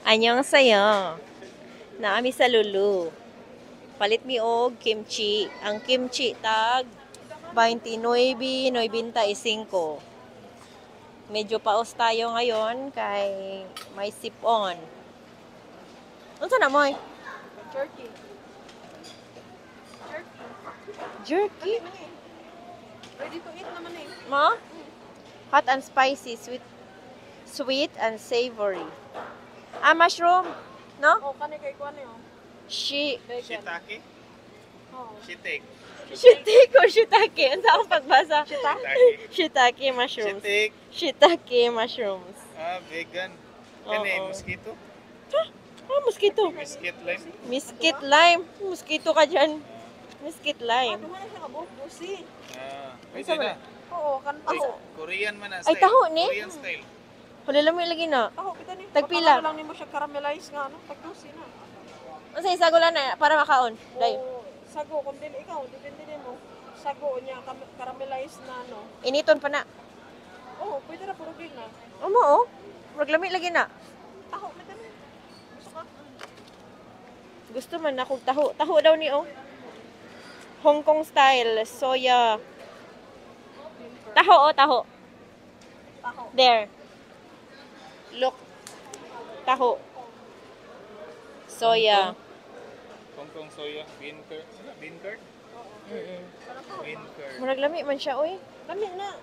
Anyong sayo. Naami sa Lulu. Palit mi og kimchi. Ang kimchi tag 29.95. Medyo paos tayo ngayon kay may sipon. Unsa na mo? Jerky. Jerky. Ready to eat naman eh. Mo? Hot and spicy, sweet and savory. Ah, mushroom, no? Oh, kani kay kuan yo. Vegan. Shiitake? Oh. Shiitake. Shiitake o shiitake? Ang saan pagbasa? Shiitake. Shiitake mushrooms. Shiitake. Shiitake mushrooms. Ah, vegan. Kani, Oo. mosquito? Ah, mosquito. Biscuit lime? Miskit lime. Mosquito ka dyan. Miskit lime. Ano man siya kabuok busi. Ah, pwede Unsa man? na. Oo, kan taho. Korean man na Ay, style. taho ni? Korean style. Wala lang may lagi na. Taho kita ni. Tagpila. Lang nimo siya caramelize nga ano, tagdusi na. Ang sa isa gulan na para makaon. Dayo. Oo, sago kun dili ikaw, depende nimo. Sago niya caramelize na ano. Initon pa na. Oo, pwede na purugin na. Amo oh. Maglami lagi na. Taho kita ni. Gusto ka? Gusto man akong taho. Taho daw ni oh. Hong Kong style soya. Taho oh, taho. Taho. There. Look. Taho. Soya. Hong Kong soya. Bean curd. Bean curd? Bean curd. Murag lami man siya oy. Lami na.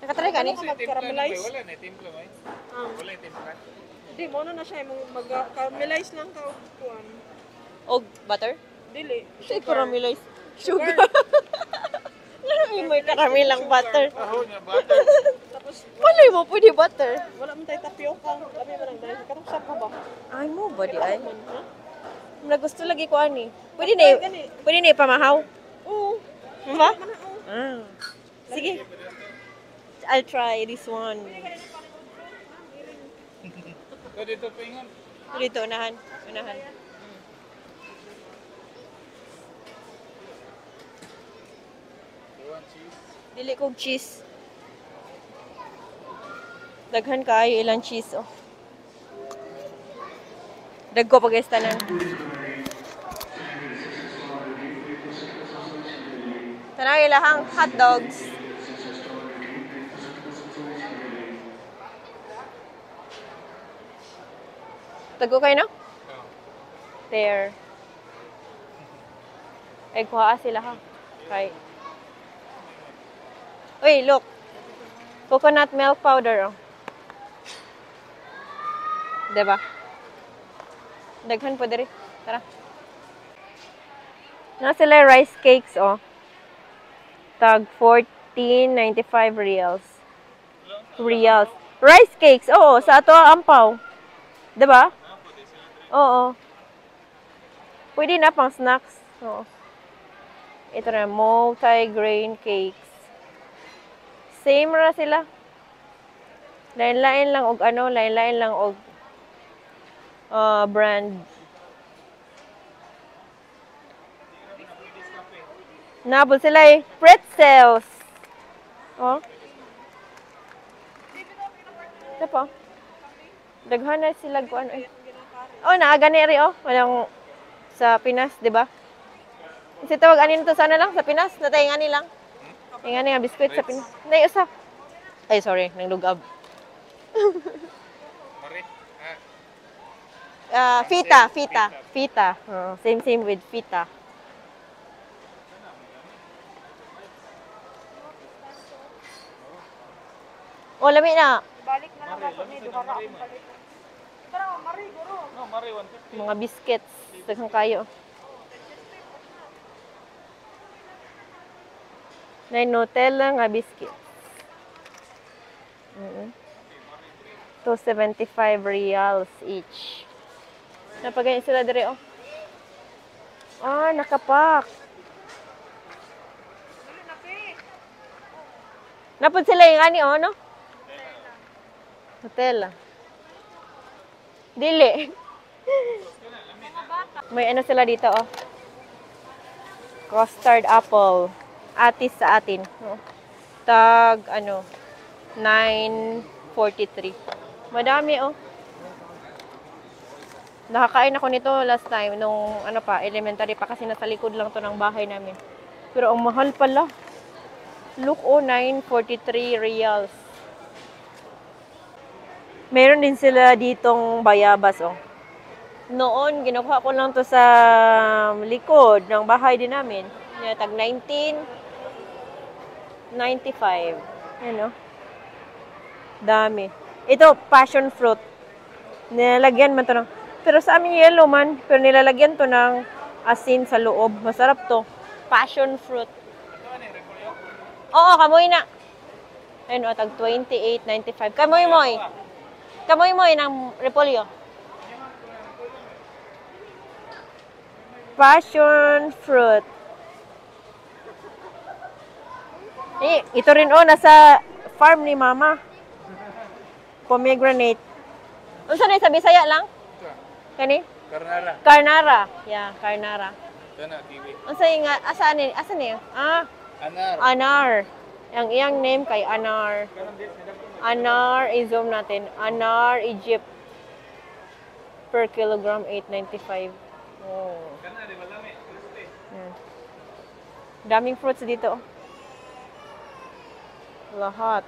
Nakatry ka ni? Ano ka mag-caramelize? Wala na, timpla mo eh. Wala yung timpla. Di mo na siya imong mag-caramelize lang ka og kuan. Og butter? Dili. Say caramelize. Sugar. Lalo may karamilang butter. Taho niya, butter. Tapos Palay mo pwede butter. wala man tay tapioca. Kami man ang dahil karong sab ka ba? Ay mo ba di ay? Ha? Muna gusto lagi ko ani. Pwede na ipamahaw. Oo. Ba? Man oo. Ah. Sige. I'll try this one. Pwede ito pingon. Dito, unahan. Unahan. You want cheese? Dili kog cheese. Daghan kaayo ilang cheese, oh. Dagko pa guys tanan. Tanang ilahang hot dogs. Tago kayo, no? Oo. There. Ay, kuha sila ha. Okay. Uy, look. Coconut milk powder, oh. Diba? Daghan po diri. Tara. Na sila rice cakes, oh. Tag 14.95 reals. Reals. Rice cakes, oo. Sa ato ampaw. Diba? Oo. Pwede na pang snacks. Oo. Ito na, multi-grain cakes. Same ra sila. Lain-lain lang og ano, lain-lain lang og brand. Nabot sila eh. Pretzels. Oh. Ito po. Daghan na sila kuan eh. Oh, naagani ri oh. Walang sa Pinas, di ba? Kasi tawag ani nito sana lang sa Pinas, natay ngani lang. Ingani nga biskuit sa Pinas. Nay usa. Ay sorry, nang lugab. Mari. Fita. Oh, same with fita. Oh, lami na. Balik na lang ako ni duha ra akong palit. Tara, mari guro. No, Mari 150. Mga biscuits. Daghang kayo. Na Nutella nga biscuits. 275 reals each. Napagayon sila dire oh. Ah, nakapak. Napod sila yung ani oh, no? Nutella. Dili. May ano sila dito oh. Custard apple. Atis sa atin. Oh. Tag ano 9.43. Madami oh. Nakakain ako nito last time nung ano pa, elementary pa kasi nasa likod lang to ng bahay namin. Pero ang mahal pala. Look, 943 reals. Meron din sila ditong bayabas, oh. Noon, ginukuha ko lang to sa likod ng bahay din namin. Tag 1995. Ano? Dami. Ito, passion fruit. Nilalagyan man to ng... Pero sa amin yellow man. Pero nilalagyan to ng asin sa loob. Masarap to. Passion fruit. Oo, kamoy na. Ayun, tag 28.95. Kamoy-moy. Kamoy-moy ng repolyo. Passion fruit. Ito rin nasa farm ni Mama. Pomegranate. Unsa na sa Bisaya lang? Kani? Karnara. Karnara. Yeah, karnara. Kana kiwi. Unsa nga asan ni? Anar. Anar. Ang iyang name kay Anar. Anar, i-zoom natin. Anar, Egypt. Per kilogram, 8.95. Oh. Kana di malami. Daming fruits dito. Lahat.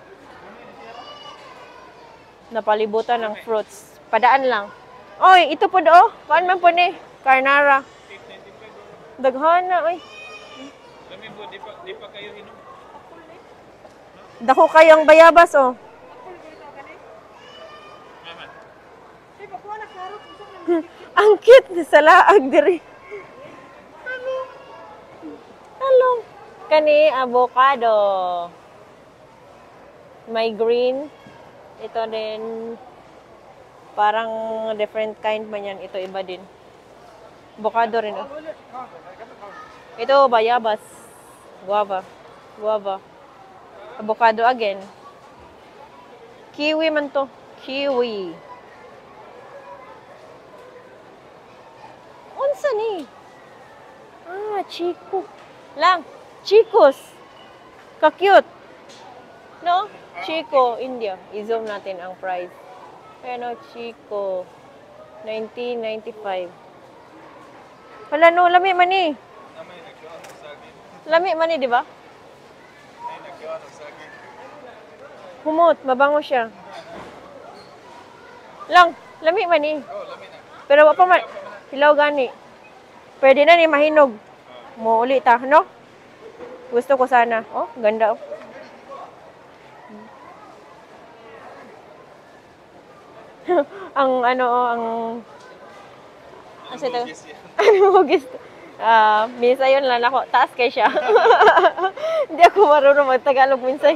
Napalibutan ng fruits. Padaan lang. Oy, ito po do. Kuan man po ni? Karnara. Daghana, oy. Lami po, di pa kayo hinom. Dako kayang bayabas, oh. Mama. Ang cute sa laag diri. Talong. Kani avocado. May green. Ito din parang different kind man yan. Ito iba din. Avocado rin, oh. Ito bayabas. Guava. Avocado again. Kiwi man to. Kiwi. Unsa ni? Chico. Lang. Chicos. Ka-cute. No? Chico, India. I-zoom natin ang price. Ano, Chico. 1995. Wala no, lami man ni. Namay nagkuhan ng saging. Lami man ni, di ba? Ay nagkuhan ng saging. Humot, mabango siya. Lang, lami man ni. Oh, lami na. Pero wa pa man, hilaw gani. Pwede na ni mahinog. Mo uli ta, no? Gusto ko sana. Oh, ganda oh. Ang kasi ito. Ano gusto? Minsan yun lang ako. Taas kay siya. Hindi ako marunong mag-Tagalog minsan.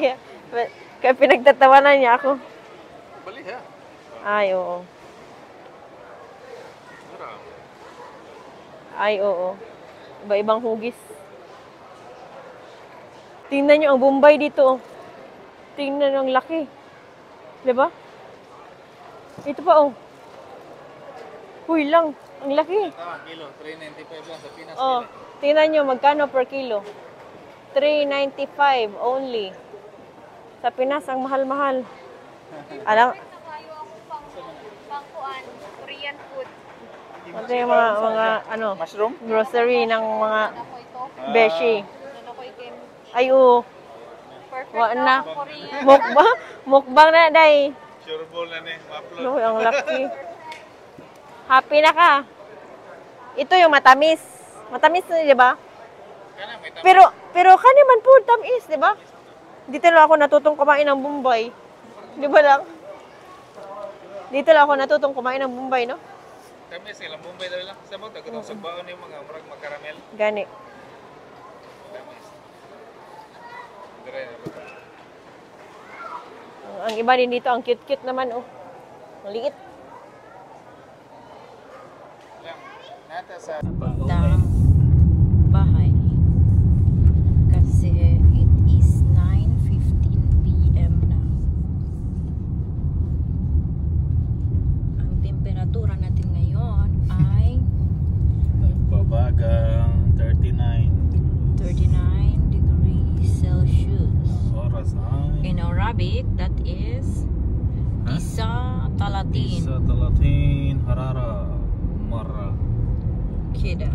Kaya pinagtatawanan niya ako. Balik ha. Ay, oo. Ay, oo. Iba-ibang hugis. Tingnan nyo ang Bombay dito. Tingnan ang laki. Diba? Ito pa, oh. Huy lang. Ang laki. Tama, kilo. 395 lang sa Pinas. Oh, tingnan nyo magkano per kilo. 395 only. Sa Pinas, ang mahal-mahal. Alam, Pangkuan, Korean food. ito yung mga Mushroom? grocery ng mga Ako ito. beshi. Ano ko ikim. Ay, oo. Perfect Wa na. Korean. Mukbang na, day. Sure ball na ni. Ma-upload. No, ang laki. Happy na ka. Ito yung matamis. Matamis na, di ba? Kana, may tama. Pero kaniman po, tamis, di ba? Dito lang ako natutong kumain ng Bombay. Di ba lang? Dito lang ako natutong kumain ng Bombay, no? Kami sa ilang Bombay dali lang. Sa mo, tagatang sagbaon yung mga murag magkaramel. Gani. Tamis. Dire. Ang iba din dito, ang cute-cute naman, oh. Maliit. Lang. Nata sa Papuntang bahay kasi it is 9:15 p.m. na. Ang temperatura natin ngayon ay Babagang 39 degrees Celsius. oras ay In Arabic, that is Isa Talatin. Isa Talatin Harara. Kedah.